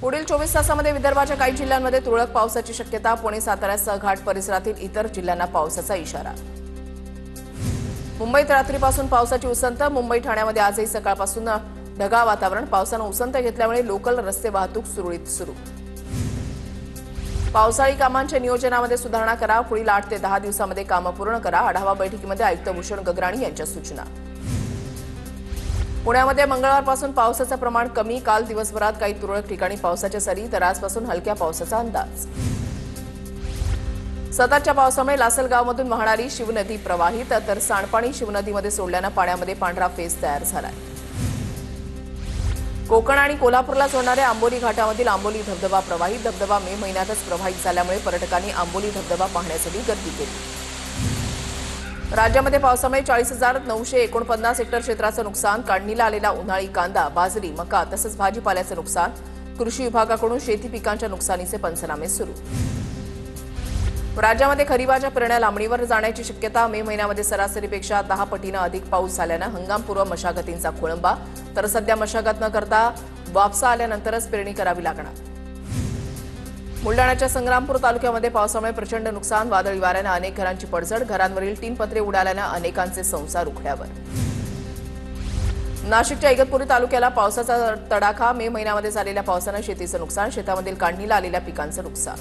पुढील 24 तासांमध्ये विदर्भाच्या काही जिल्ह्यांमध्ये तुरळक पावसाची शक्यता. पुणे साताऱ्यासह घाट परिसरातील इतर जिल्ह्यांना पावसाचा इशारा. मुंबईत रात्रीपासून पावसाची उसंत. मुंबई ठाण्यामध्ये आजही सकाळपासून ढगाळ वातावरण. पावसानं उसंत घेतल्यामुळे लोकल रस्ते वाहतूक सुरळीत सुरू. पावसाळी कामांच्या नियोजनामध्ये सुधारणा करा. पुढील 8 ते 10 दिवसांमध्ये कामं पूर्ण करा. आढावा बैठकीमध्ये आयुक्त भूषण गगराणी यांच्या सूचना. पुण्यामध्ये मंगळवारपासून पावसाचं प्रमाण कमी. काल दिवसभरात काही तुरळक ठिकाणी पावसाच्या सरी तर आजपासून हलक्या पावसाचा अंदाज. सततच्या पावसामुळे लासलगावमधून वाहणारी शिवनदी प्रवाहित तर सांडपाणी शिवनदीमध्ये सोडल्यानं पाण्यामध्ये पांढरा फेस तयार झालाय. कोकण आणि कोल्हापूरला जोडणाऱ्या आंबोली घाटामधील आंबोली धबधबा प्रवाहित. धबधबा मे महिन्यातच प्रवाहित झाल्यामुळे पर्यटकांनी आंबोली धबधबा पाहण्यासाठी गर्दी केली. राज्यामध्ये पावसामुळे 40,949 हेक्टर क्षेत्राचं नुकसान. काढणीला आलेला उन्हाळी कांदा, बाजरी, मका तसंच भाजीपाल्याचं नुकसान. कृषी विभागाकडून शेती पिकांच्या नुकसानीचे पंचनामे सुरू. राज्यामध्ये खरीपाच्या पेरण्या लांबणीवर जाण्याची शक्यता. मे महिन्यामध्ये सरासरीपेक्षा 10 पटीनं अधिक पाऊस झाल्यानं हंगामपूर्व मशागतींचा खोळंबा. तर सध्या मशागत न करता वापसा आल्यानंतरच पेरणी करावी लागणार. बुलडाण्याच्या संग्रामपूर तालुक्यामध्ये पावसामुळे प्रचंड नुकसान. वादळी वाऱ्यानं अनेक घरांची पडझड. घरांवरील टीनपत्रे उडाल्यानं अनेकांचे संसार उघड्यावर. नाशिकच्या इगतपुरी तालुक्याला पावसाचा तडाखा. मे महिन्यामध्ये झालेल्या पावसानं शेतीचं नुकसान. शेतामधील काढणीला आलेल्या पिकांचं नुकसान.